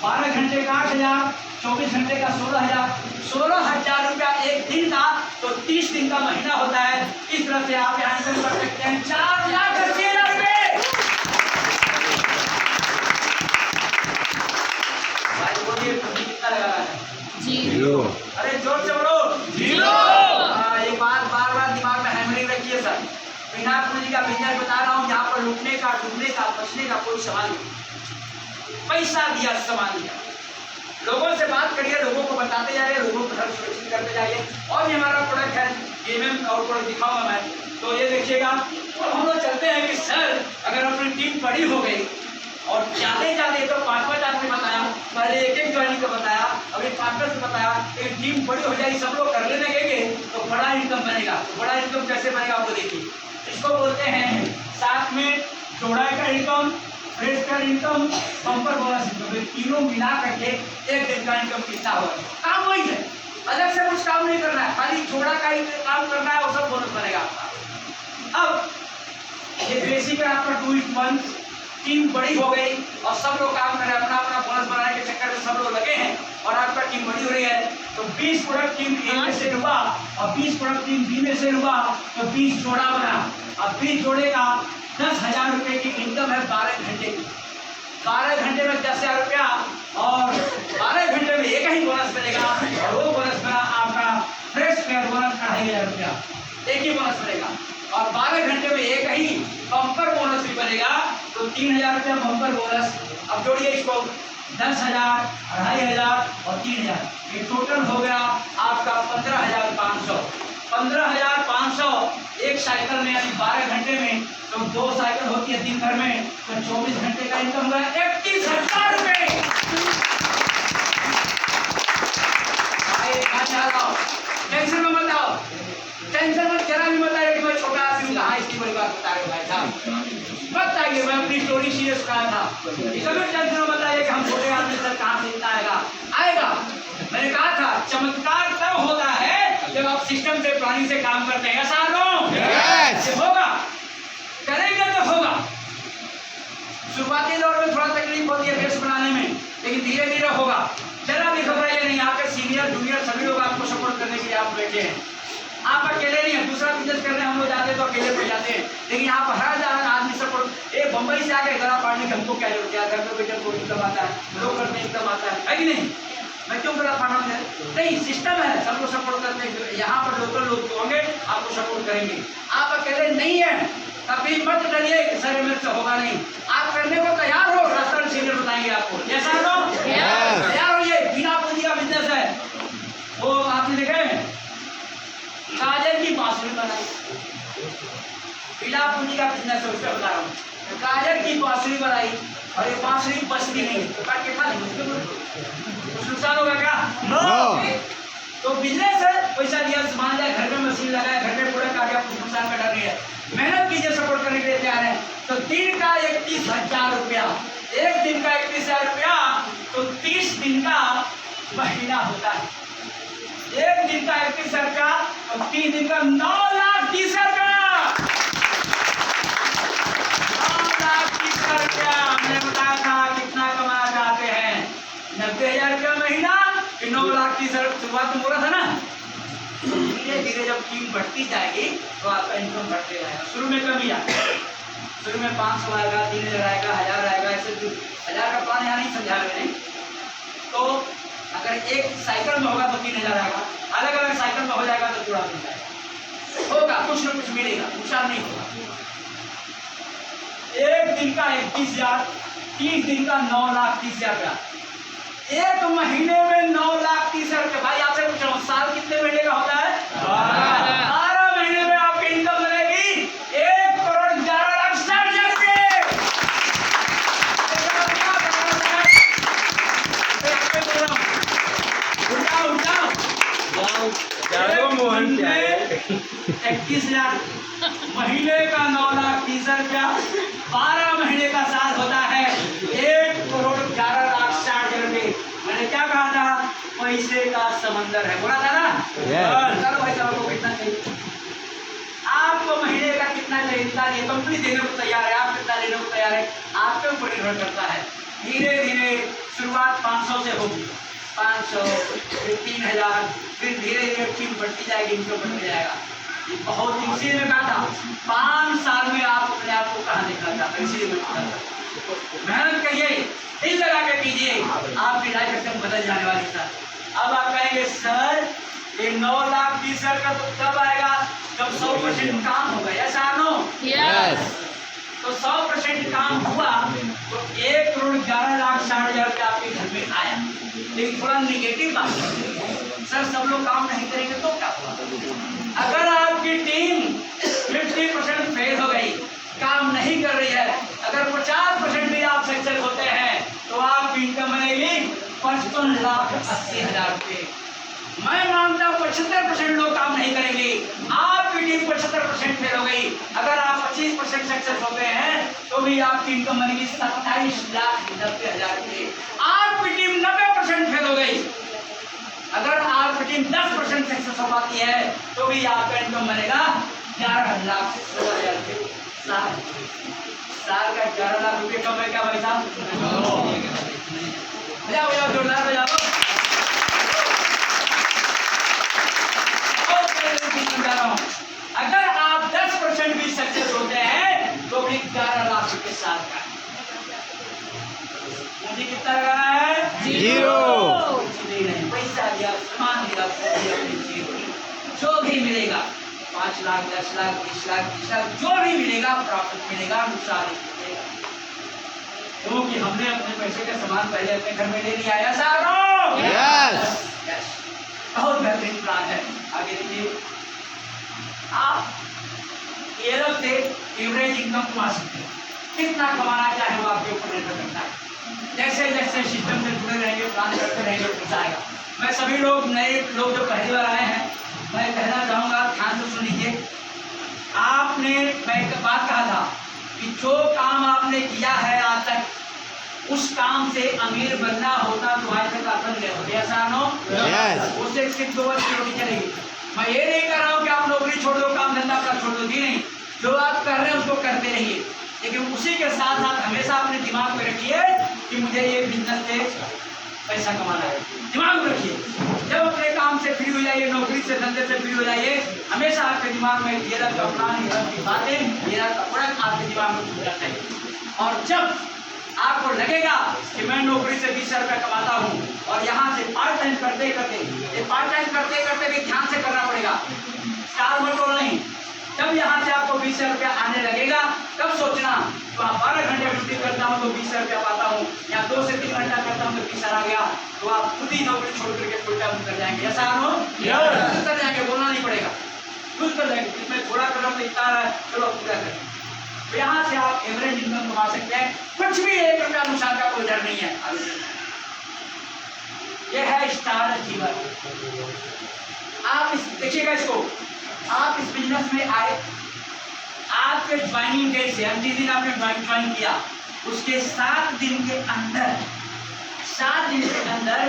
12 घंटे का 8000, 24 घंटे का 16000, 16000 रुपया एक दिन का, तो 30 दिन का महीना होता है। इस तरह से आप यहाँ इनकम कर सकते हैं 4,80,000 रुपये। भाई बोलिए कितना लगा रहा है? 0। अरे जोर से बोलो, 0। ये बात बार दिमाग में हैमरिंग रखिए सर। बिना पूंजी का बिजनेस बता रहा हूँ, यहाँ पर लूटने का, डूबने का, बचने का कोई सवाल नहीं। पैसा दिया, सामान दिया, लोगों से बात करिए, लोगों को बताते जाइए, लोगों को घर सुरक्षित करते जाइए। और ये हमारा प्रोडक्ट है, गेम और प्रोडक्ट दिखाऊंगा मैं, तो ये देखिएगा। और हम लोग चलते हैं कि सर अगर अपनी टीम बड़ी हो गई और ज्यादा तो 5-5 आदमी बताया, पहले 1-1 ज्वाइनिंग का बताया, अभी 5-5 से बताया, एक टीम बड़ी हो जाएगी, सब लोग कर लेने लगेंगे, तो बड़ा इनकम बनेगा। तो बड़ा इनकम कैसे बनेगा वो देखिए। इसको बोलते हैं साथ में जोड़ा का income, fresh pair income, bumper bonus income. ये तीनों मिला करके एक दिन का इनकम कितना होगा? काम वही है, अलग से कुछ काम नहीं करना है, खाली जोड़ा का ही काम करना है, और सब बोनस बनेगा आपका। अब ये बेसिक है आपका 2:1, टीम बड़ी हो गई और सब लोग काम कर रहे हैं, अपना अपना बोनस बनाने के चक्कर में सब लोग लगे हैं, और आपका टीम बड़ी हो रही है। तो 20 प्रोडक्ट टीम ए में से हुआ और 20 प्रोडक्ट टीम बी में से हुआ, तो 20 जोड़ा बना। अब 20 जोड़े का 10,000 रुपये की इनकम है 12 घंटे की। 12 घंटे में 10,000 रुपया, और 12 घंटे में एक ही बोनस बनेगा, और वो बोनस बना आपका फ्रेश पेयर बोनस 2,500 रुपया, एक ही बोनस बनेगा। और 12 घंटे में एक ही बम्पर बोनस भी बनेगा, तो 3,000 रुपया बम्पर बोनस। अब जोड़िए इसको, 10,000, 2,500 और 3,000, ये टोटल हो गया आपका 15,500। 15,500 एक साइकिल में, यानी 12 घंटे में, तो 2 साइकिल होती है दिन भर में, तो 24 घंटे का इनकम हुआ 31,000 रुपये। टेंशन में मत आओ, टेंशन मत, जरा भी मत आइए कि मैं छोटा आदमी हूँ। हाँ, इसकी बड़ी बात बता रहे भाई साहब, मत आइए, मैं अपनी स्टोरी सीरियस सुनाया था। कभी टेंशन में मत आइए कि हम छोटे आदमी सर कहाँ से इतना आएगा। मैंने कहा था चमत्कार तब होता है जब आप सिस्टम से, प्लानिंग से काम करते हैं। ऐसा होगा, करेंगे तो होगा। शुरुआती दौर में थोड़ा तकलीफ होती है बेस बनाने में, लेकिन धीरे धीरे होगा। जरा भी घबराइए नहीं, आपके सीनियर जूनियर सभी लोग आपको सपोर्ट करने के लिए आप बैठे हैं। आप अकेले नहीं है, दूसरा बिजनेस करने हम लोग जाते हैं तो अकेले पड़ जाते हैं, लेकिन यहाँ पर हर आदमी सपोर्ट। ए बम्बई से आके इधर पढ़ने के हमको क्या जरूरत है? घर पे बैठे कोई इनकम आता है, लोग करने इनकम आता है कि नहीं? मैं क्यों गला पाना है? नहीं, सिस्टम है, सबको सपोर्ट करते हैं। यहाँ पर लोकल लोग जो होंगे आपको सपोर्ट करेंगे। आप अकेले नहीं है, कभी मत डरिए कि सर मेरे से होगा नहीं। आप करने को तैयार हो, रास्ता सीनियर बताएंगे आपको। ऐसा लो तैयार होइए। बिना पूंजी का बिजनेस है। वो आपने देखे काजल की बांसुरी बनाई, बिना पूंजी का बिजनेस है, उसका बता रहा हूँ। काजल की बांसुरी बनाई और ये बांसुरी बचती नहीं, तो काट के खा लेंगे, कुछ नुकसान होगा क्या? नो। तो बिजनेस है, पैसा दिया, सामान लिया, घर में मशीन लगाया, घर में कूड़ा काटा, कुछ नुकसान का डर नहीं है। मेहनत कीजिए, सपोर्ट करने के लिए तैयार है। तो दिन का 31,000 रुपया, एक दिन का 31,000 रुपया, तो 30 दिन का महीना होता है। एक दिन का 31,000 रुपया और 30 दिन का 9,30,000 रुपया। 9,30,000 रुपया हमने बताया था कितना कमाना चाहते हैं। 90,000 रुपया महीना कि 9,30,000। शुरुआत में बोला था ना, धीरे धीरे जब टीम बढ़ती जाएगी तो आपका इनकम बढ़ते जाएगा। शुरू में कमी आएगा, शुरू में 500 आएगा, 3,000 आएगा, 1,000 आएगा, ऐसे 1,000 का प्लान यहाँ नहीं समझा मैंने। तो अगर एक साइकिल में होगा तो 3,000 आएगा, अलग अलग साइकिल में हो जाएगा तो जुड़ा मिल जाएगा, होगा कुछ न कुछ मिलेगा, नुकसान नहीं होगा। एक दिन का 31,000, 30 दिन का 9,30,000 का, एक महीने में 9,30,000 रुपये। भाई आपसे पूछ रहा हूँ, साल कितने महीने का होता है? 12 महीने में आपकी इनकम बनेगी 1,11,60,000 रुपये। मोहन 31,000, महीने का 9,30,000 रुपया, 12 महीने का साल होता है 1,11,60,000 रुपये। मैंने क्या कहा था? पैसे का समंदर है, बोला था ना? चलो भाई साहब को कितना चाहिए? आपको महीने का कितना चाहिए? कंपनी देने को तैयार है, आप कितना देने को तैयार है, आपके ऊपर निर्भर करता है। धीरे धीरे शुरुआत 500 से होगी, 500 फिर 3,000, फिर धीरे धीरे टीम बढ़ती जाएगी, इनकम बढ़ती जाएगा। ये बहुत इसी में कहा था 5 साल में आप अपने आप को कहाँ देखना चाहते हैं, इसीलिए मैं कहता था मेहनत करिए, दिल लगा के कीजिए, आपकी लाइफ एकदम बदल जाने वाली सर। अब आप कहेंगे सर ये 9,30,000 का तो कब आएगा? जब 100% काम होगा, ऐसा नो? यस। तो 100% काम हुआ तो 1,11,60,000 रुपया आपके घर में आया। लेकिन थोड़ा निगेटिव बात है, सर सब लोग काम नहीं करेंगे तो क्या होगा? अगर आपकी टीम 50% फेल हो गई, काम नहीं कर रही है, अगर 50% भी आप सक्सेस होते हैं तो आपकी इनकम बनेगी 55,80,000 रुपये। मैं मानता हूँ 75% लोग काम नहीं करेंगे, आपकी टीम 75% फेल हो गई, अगर आप 25% सक्सेस होते हैं तो भी आपकी इनकम बनेगी 27,90,000 रुपये। आपकी टीम 90% फेल हो गई, अगर आपकी टीम 10% सक्सेस हो पाती है तो भी आपका इनकम बनेगा 11,16,000 रुपये साल का। 11 लाख रुपये कम है क्या भाई साहब? बजाओ बजाओ, जोरदार बजाओ। अगर आप 10% भी सक्सेस होते हैं तो भी 11 लाख रुपये साल का। मुझे कितना लगाना है? 0। नहीं, पैसा दिया, सामान दिया, जो भी मिलेगा 5 लाख, 10 लाख, 20 लाख, 30 लाख, जो भी मिलेगा प्रॉफिट मिलेगा, नुकसान नहीं मिलेगा, क्योंकि हमने अपने पैसे का सामान पहले अपने घर में ले लिया। ऐसा नो? यस। बहुत बेहतरीन प्लान है। आगे देखिए, आप ये लोग से एवरेज इनकम कमा सकते हैं, कितना कमाना चाहे वो आपके ऊपर निर्भर करता है। जैसे जैसे सिस्टम से जुड़े रहेंगे, प्लान करते रहेंगे, पैसा आएगा। मैं सभी लोग, नए लोग जो पहली बार आए हैं, मैं कहना चाहूँगा ध्यान से सुन लीजिए। आपने, मैं एक बात कहा था कि जो काम आपने किया है आज तक, उस काम से अमीर बनना होता तो आज तक आप नहीं होते। ऐसा नो? यस। उससे सिर्फ 2 वर्ष की रोटी चलेगी। मैं ये नहीं कर रहा हूँ कि आप नौकरी छोड़ दो, काम धंधा अपना छोड़ दो, जी नहीं। जो आप कर रहे हैं उसको करते रहिए, लेकिन उसी के साथ साथ हमेशा अपने दिमाग में रखिए कि मुझे ये बिजनेस से पैसा कमाना है। दिमाग में रखिए, जब अपने काम से फ्री हो जाइए, नौकरी से धंधे से फ्री हो जाइए, हमेशा आपके दिमाग में ये रखा प्लान, ये रखी बातें, ये रखा प्रोडक्ट आपके दिमाग में घूमना चाहिए। और जब आपको लगेगा कि मैं नौकरी से 20 रुपया कमाता हूँ और यहाँ से पार्ट टाइम करते करते, ये पार्ट टाइम करते करते भी ध्यान से करना पड़ेगा, चार मटोल नहीं। जब यहाँ से आपको 20 रुपया आने लगेगा तब सोचना तो आप 12 घंटे ड्यूटी करता हूँ तो 20 रुपया पाता हूँ, या 2 से 3 घंटा करता हूँ तो 20 आ गया, तो आप खुद ही नौकरी छोड़ करके फुल टाइम कर जाएंगे। ऐसा हो कर जाएंगे, बोलना नहीं पड़ेगा, खुद कर जाएंगे। इसमें थोड़ा कर रहा हूँ, इतना है, चलो पूरा करें। तो यहाँ से आप एवरेज इनकम कमा सकते हैं, कुछ भी 1 रुपया नुकसान का कोई डर नहीं है। यह है स्टार अचीवर। आप इस देखिएगा इसको, आप इस बिजनेस में आए, आपके ज्वाइनिंग डे से जिस दिन आपने ज्वाइन किया उसके 7 दिन के अंदर, 7 दिन के अंदर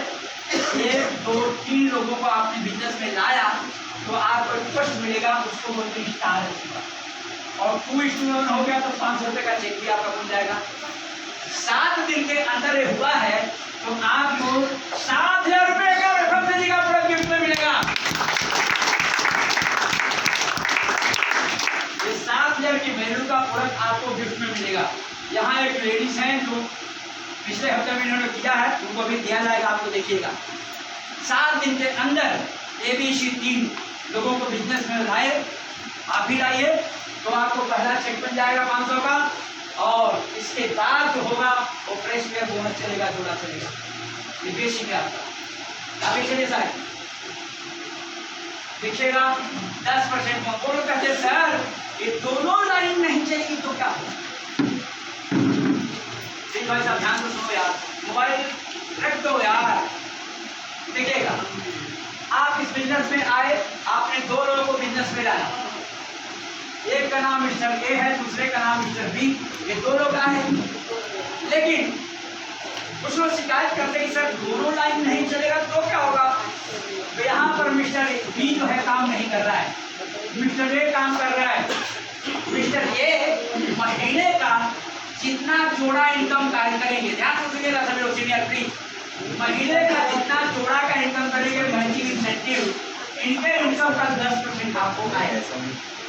1, 2, 3 लोगों को आपने बिजनेस में लाया तो आपको फर्स्ट मिलेगा, उसको बोलते हैं स्टार अचीवर। और 2:1 हो गया तो 500 रुपये का चेक भी आपका मिल जाएगा। 7 दिन के अंदर ये हुआ है तो आपको 7,000 रुपये का रकम जी का प्रोडक्ट गिफ्ट में मिलेगा। ये 7,000 की वैल्यू का प्रोडक्ट आपको गिफ्ट में मिलेगा। यहाँ एक लेडीज हैं जो पिछले हफ्ते में इन्होंने किया है, उनको भी दिया जाएगा, आपको देखिएगा। 7 दिन के अंदर ABC 3 लोगों को बिजनेस में लाए, आप भी लाइए तो आपको पहला चेक बन जाएगा 500 का, और इसके बाद जो होगा वो फ्रेश पेयर बोनस चलेगा, जोड़ा चलेगा। ये बेसिक है आपका, आगे चलिए साहब देखिएगा 10% बोलो। कहते सर ये दोनों लाइन नहीं चलेगी तो क्या होगा? भाई साहब ध्यान से सुनो यार, मोबाइल रख दो यार। देखिएगा आप इस बिजनेस में आए, आपने 2 लोगों को बिजनेस में लाया, एक का नाम मिस्टर ए है, दूसरे का नाम मिस्टर बी, ये 2 लोग आए। लेकिन कुछ लोग शिकायत करते हैं कि सर दोनों लाइन नहीं चलेगा तो क्या होगा? तो यहाँ पर मिस्टर बी जो है काम नहीं कर रहा है, मिस्टर ए काम कर रहा है। मिस्टर ए महीने का जितना जोड़ा इनकम कार्य करेंगे, ध्यान से सुनिएगा सभी लोग, सीनियर प्लीज, महीने का जितना जोड़ा का इनकम करेंगे मैचिंग इंसेंटिव, इनके इनकम का 10% आपको आएगा।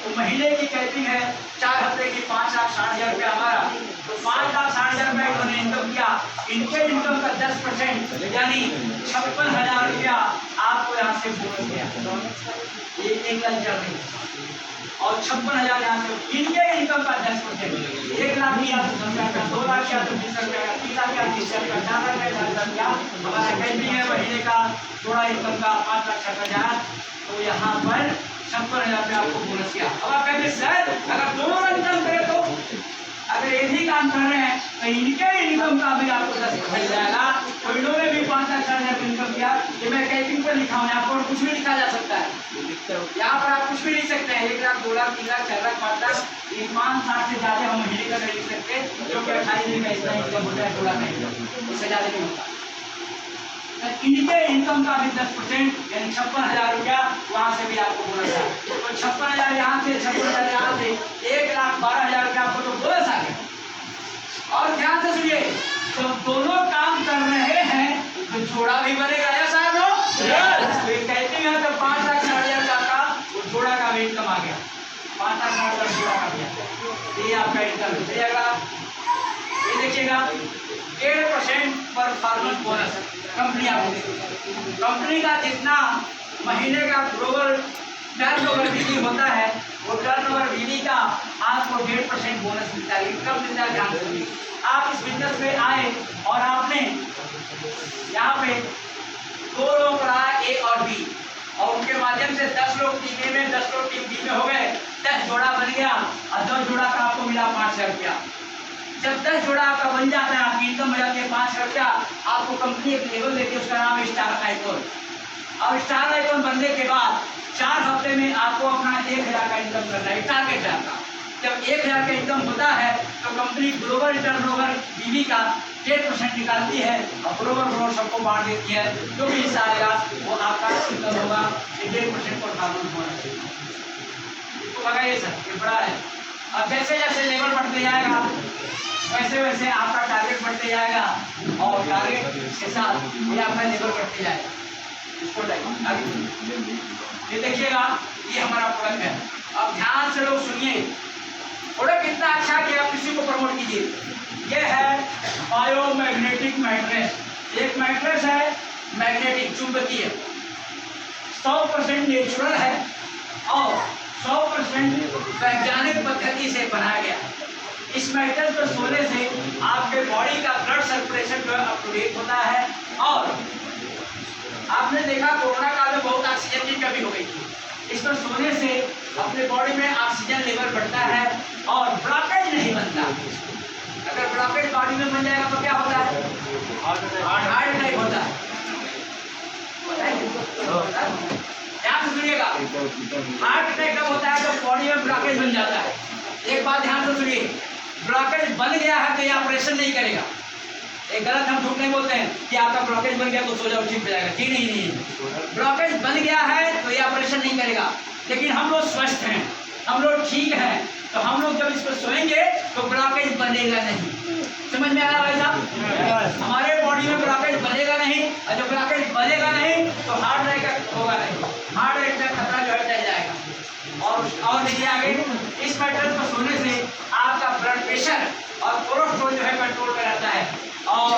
तो महीने की कैपिंग है 4 हफ्ते की 5,60,000 रुपया हमारा, तो 5,60,000 रुपया इन्होंने इनकम किया, इनके इनकम का 10% यानी 56,000 रुपया आपको यहाँ से बोनस गया। ये एक लाख नहीं, और 56,000 यहाँ से इनके इनकम का 10%, 1 लाख किया तो 10 रुपया, 2 लाख किया तो 20 रुपया, 3 लाख किया 30 रुपया, 4 लाख किया 40 रुपया हमारा कैपिंग है महीने का जोड़ा इनकम का 5,60,000। तो यहाँ पर 56,000 रुपया आपको बोनस किया। अब आप कहते सर अगर दोनों इनकम करें तो, अगर एक ही काम कर रहे हैं तो इनके इनकम का भी आपको 10 मिल जाएगा। तो इन्होंने भी 5,60,000 इनकम किया। ये मैं कैपिंग पर लिखा हूँ, यहाँ पर कुछ भी लिखा जा सकता है, यहाँ पर आप कुछ भी लिख सकते हैं, 1 लाख 2 लाख 3 लाख 4 लाख 5 लाख, 5,60 से ज्यादा हम महीने का नहीं लिख सकते, क्योंकि 28 दिन का इतना इनकम होता है, 2 लाख का इनकम, उससे ज्यादा नहीं होता। इनके इनकम का भी 10% यानी 56,000 रुपया वहाँ से भी आपको बोनस है। तो 56,000 यहाँ से, 56,000 यहाँ से, 1,12,000 रुपया आपको तो बोनस आ गया। और ध्यान से सुनिए, तो दोनों काम कर रहे हैं तो जोड़ा भी बनेगा, ऐसा है ना? तो ये कहते हैं तो 5,60,000 का वो जोड़ा का भी इनकम आ गया, 5,60,000 जोड़ा का भी, ये आपका इनकम हो जाएगा। ये देखिएगा 1% परफॉर्मेंस बोनस कंपनी आपको देगी। कंपनी का जितना महीने का ग्लोबल टर्नओवर बीवी होता है, वो टर्नओवर बीवी का आपको 1.5% बोनस मिलता है। इनकम मिलता है, ध्यान रखिए। आप इस बिजनेस में आए और आपने यहाँ पे 2 लोग रहा ए और बी, और उनके माध्यम से 10 लोग टीम ए में, 10 लोग टीम बी में हो गए, 10 जोड़ा बन गया, और 10 जोड़ा का आपको मिला 5,000 रुपया। जब 10 जोड़ा आपका बन जाता है, आपकी इनकम हो जाती है 5,000 रुपया, आपको कंपनी एक लेवल देती है, उसका नाम है स्टार आइकॉन। और स्टार आइकॉन बनने के बाद 4 हफ्ते में आपको अपना 1,000 का इनकम करना है, टारगेट है आपका। जब 1,000 का इनकम होता है तो कंपनी ग्लोबल टर्नओवर बीवी का 1.5% निकालती है और ग्लोबल ग्रोथ सबको बांट देती है। जो भी हिस्सा आएगा वो आपका इनकम होगा, 1.5% परफॉर्मेंस होना चाहिए। तो लगाइए सर, ये बड़ा है। अब जैसे जैसे लेवल बढ़ते जाएगा वैसे वैसे आपका टारगेट बढ़ते जाएगा, और टारगेट के साथ ये आपका लेवल बढ़ते जाएगा। इसको टाइप आगे। ये देखिएगा, ये हमारा प्रोडक्ट है। अब ध्यान से लोग सुनिए, प्रोडक्ट इतना अच्छा है कि आप किसी को प्रमोट कीजिए। ये है बायोमैग्नेटिक मैट्रेस। एक मैट्रेस है मैग्नेटिक, चुंबकीय, 100% नेचुरल है और 100% वैज्ञानिक पद्धति से बनाया गया है। इस मैट्रेस पर सोने से आपके बॉडी का ब्लड सर्कुलेशन जो है अप टू डेट होता है। और आपने देखा कोरोना काल में बहुत ऑक्सीजन की कमी हो गई थी, इस पर सोने से अपने बॉडी में ऑक्सीजन लेवल बढ़ता है और ब्लॉकेज नहीं बनता। अगर ब्लॉकेज बॉडी में बन जाएगा तो क्या होता है? हार्ट अटैक होता है। ध्यान से सुनिएगा, हार्ट अटैक कब होता है? जब बॉडी में ब्लॉकेज बन जाता है। एक बात ध्यान से सुनिए, ब्लॉकेज बन गया है तो ये ऑपरेशन नहीं करेगा। एक गलत हम झूठ नहीं बोलते हैं कि आपका ब्लॉकेज बन गया तो सो जाओ ठीक हो जाएगा। जी नहीं, ब्लॉकेज बन गया है तो ये ऑपरेशन नहीं करेगा। लेकिन हम लोग स्वस्थ हैं, हम लोग ठीक हैं, तो हम लोग जब इस पर सोएंगे तो ब्लॉकेज बनेगा नहीं। समझ में आ रहा है भाई साहब? हमारे बॉडी में ब्लॉकेज बनेगा नहीं, और जब ब्लॉकेज बनेगा नहीं तो हार्ट अटैक होगा नहीं, हार्ट अटैक का खतरा जो है टल जाएगा। और देखिए आगे, इस मैट्रेस पर सोने से आपका ब्लड प्रेशर और कोलेस्ट्रॉल जो है कंट्रोल में रहता है। और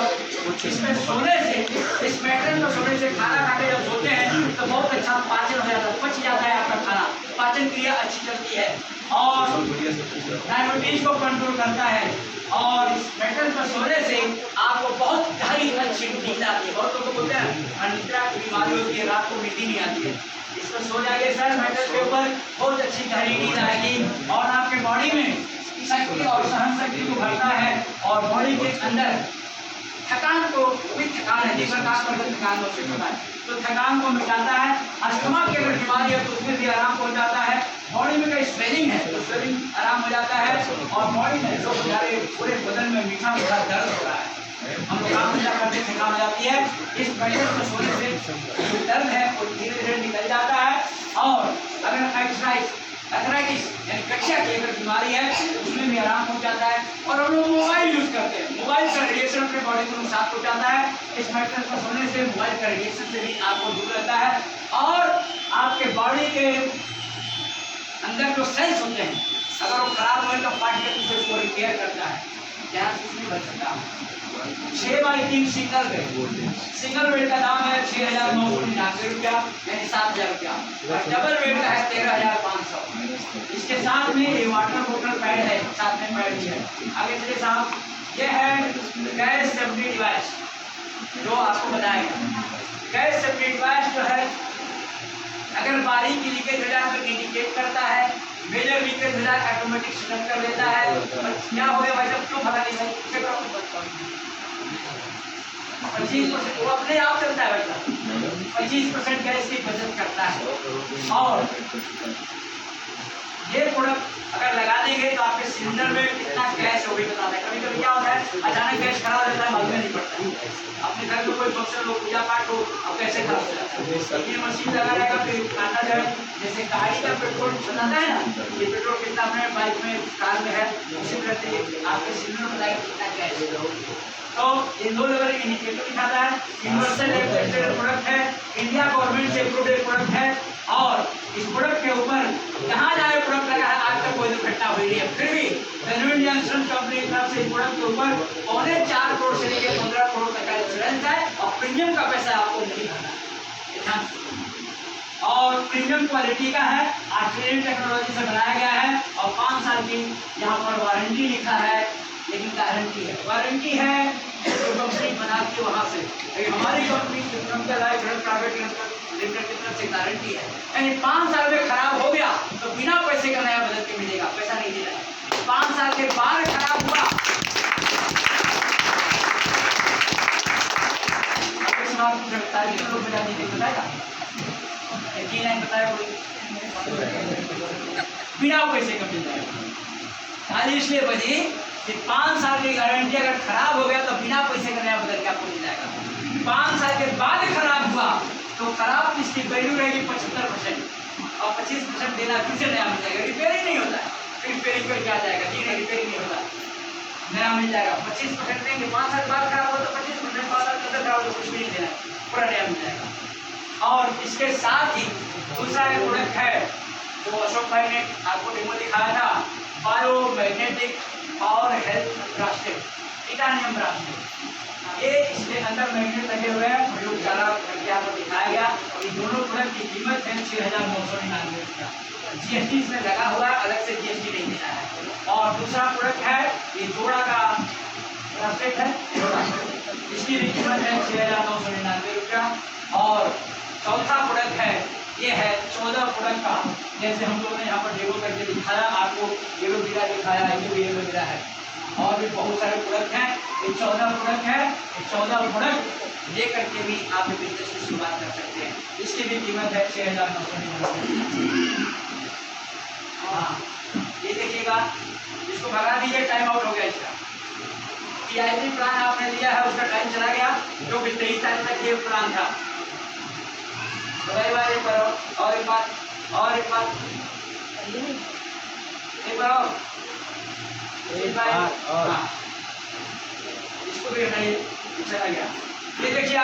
इसमें सोने से, इस मैट्रेस में सोने से खाना खाते जब सोते हैं तो बहुत अच्छा पाचन हो जाता है, पच जाता है आपका खाना, पाचन क्रिया अच्छी चलती है और डायबिटीज को कंट्रोल करता है। और इस मैट्रेस पर सोने से आपको बहुत गहरी अच्छी नींद आती है। बहुत लोग बोलते हैं अनिद्रा की बीमारी होती है, रात को नींद ही नहीं आती है। इस पर सो जाएंगे सर मैट्रेस के ऊपर, बहुत अच्छी गहरी नींद आएगी और आपके बॉडी में शक्ति और सहन शक्ति को भरता है और बॉडी के अंदर थकान को, कोई थकान है जिस प्रकार पर थकान हो सकता है तो थकान को मिटाता है। अस्थमा की अगर बीमारी है तो उसमें भी आराम हो जाता है। बॉडी में कोई स्वेलिंग है तो स्वेलिंग आराम हो जाता है और बॉडी में जो हमारे पूरे बदन में मीठा मीठा दर्द हो रहा है, हम लोग काम धंधा करते थकान हो जाती है, इस मैट्रेस में सोने से जो दर्द है वो धीरे धीरे निकल जाता है। और अगर अर्थराइटिस यानी कक्षा की अगर बीमारी है उसमें भी आराम हो जाता है। और हम लोग मोबाइल यूज करते हैं, मोबाइल का रेडिएशन अपने बॉडी को नुकसान पहुंचाता है। इस मैट्रेस पर सोने से मोबाइल का रेडिएशन से भी आपको दूर रहता है और आपके बॉडी के अंदर जो सेल्स होते हैं अगर वो खराब हुए तो फाट के पीछे उसको रिपेयर करता है। ध्यान से उसमें बच सकता है। 6x3 सिंगल बेड का दाम है 6,999 रुपया यानी 7,000 रुपया और डबल बेड का है 13,500। इसके साथ में ये वाटर बोतल पैड है, साथ में पैड भी है। आगे चलिए साहब, ये है गैस सेफ्टी डिवाइस जो आपको बताएगा। गैस सेफ्टी डिवाइस जो है अगर बारीक की लीकेज हो जाए तो इंडिकेट करता है, मेजर लीकेज हो जाए ऑटोमेटिक शट कर देता है। क्या हो गया भाई साहब, क्यों पता नहीं सही 25% वो अपने आप चलता है भाई साहब, 25% गैस की बचत करता है। और ये प्रोडक्ट अगर लगा देंगे तो आपके सिलेंडर में कितना गैस होगी बताता है। कभी कभी क्या होता है अचानक गैस खराब हो जाता है, मालूम नहीं पड़ता। अपने घर में कोई फंक्शन हो, पूजा पाठ हो, अब कैसे खराब हो जाता है। ये मशीन लगा रहेगा फिर काटा जाए, जैसे गाड़ी का पेट्रोल बनाता है ना, ये पेट्रोल कितना अपने बाइक में कार में है, उसी तरह से आपके सिलेंडर में बताएगा कितना गैस है। तो ये 2 लेवल इंडिकेटर दिखाता है। यूनिवर्सल एक्सेप्टेड प्रोडक्ट है, इंडिया गवर्नमेंट से अप्रूव्ड प्रोडक्ट है और इस प्रोडक्ट के ऊपर कहाँ जाए प्रोडक्ट लगा है आज तक कोई दुर्घटना हुई नहीं है। फिर भी इंडियन इंश्योरेंस कंपनी की तरफ से इस प्रोडक्ट के ऊपर 4.25 करोड़ से लेकर 15 करोड़ तक का इंश्योरेंस है और प्रीमियम का पैसा आपको नहीं भरना है। और प्रीमियम क्वालिटी का है, ऑस्ट्रेलियन टेक्नोलॉजी से बनाया गया है और 5 साल की यहाँ पर वारंटी लिखा है, लेकिन गारंटी है। वारंटी है जो कंपनी बनाती है वहाँ से, लेकिन हमारी कंपनी लाइफ प्राइवेट लिमिटेड की तरफ से गारंटी है। यानी 5 साल में खराब हो गया तो बिना पैसे का नया बदल के मिलेगा, पैसा नहीं देना है। 5 साल के बाद खराब हुआ बताएगा बिना पैसे का मिल जाएगा। खाली इसलिए बजी कि 5 साल की गारंटी, अगर खराब हो गया तो बिना पैसे का नया बदल के आपको मिल जाएगा। 5 साल के बाद खराब हुआ तो खराब इसकी वैल्यू रहेगी 75% और 25% देना फिर से नया मिल जाएगा। रिपेयरिंग नहीं होता है, रिपेयरिंग करके आ जाएगा, जी नहीं रिपेयरिंग नहीं होता, नया मिल जाएगा। 25% देंगे, 5 साल बाद खराब हो तो 25%, 5 साल के अंदर खराब हो तो कुछ भी नहीं देना, पूरा नया मिल जाएगा। और इसके साथ ही दूसरा एक प्रोडक्ट है जो अशोक भाई ने आपको डेमो दिखाया था, biomagnetic power health bracelet, titanium bracelet. ये इसके अंदर मैग्नेट लगे हुए हैं, प्रयोगशाला करके आपको दिखाया गया। ये दोनों प्रोडक्ट की कीमत है 6,999 रुपया। जीएसटी इसमें लगा हुआ है, अलग से जीएसटी नहीं देना है। और दूसरा प्रोडक्ट है ये जोड़ा का ब्रासलेट है, जोड़ा, इसकी भी कीमत है 6,999 रुपया। और चौथा प्रोडक्ट है ये है 14 प्रोडक्ट का, जैसे हम लोगों ने यहाँ पर डेमो करके दिखाया आपको, एलोवेरा दिखाया, ये भी एलोवेरा है और भी बहुत सारे प्रोडक्ट हैं। ये 14 प्रोडक्ट है, ये 14 प्रोडक्ट लेकर के भी आप बिजनेस की शुरुआत कर सकते हैं। इसकी भी कीमत है 6,999। हाँ, ये देखिएगा, इसको भगा दीजिए, टाइम आउट हो गया इसका। टीआईपी प्लान आपने लिया है, उसका टाइम चला गया, जो कि 23 तारीख तक ये प्लान था। बार एक बार और एक बात और एक बात एक बार और एक बार और, हाँ, इसको भी हटाइए, चला गया। ये देखिए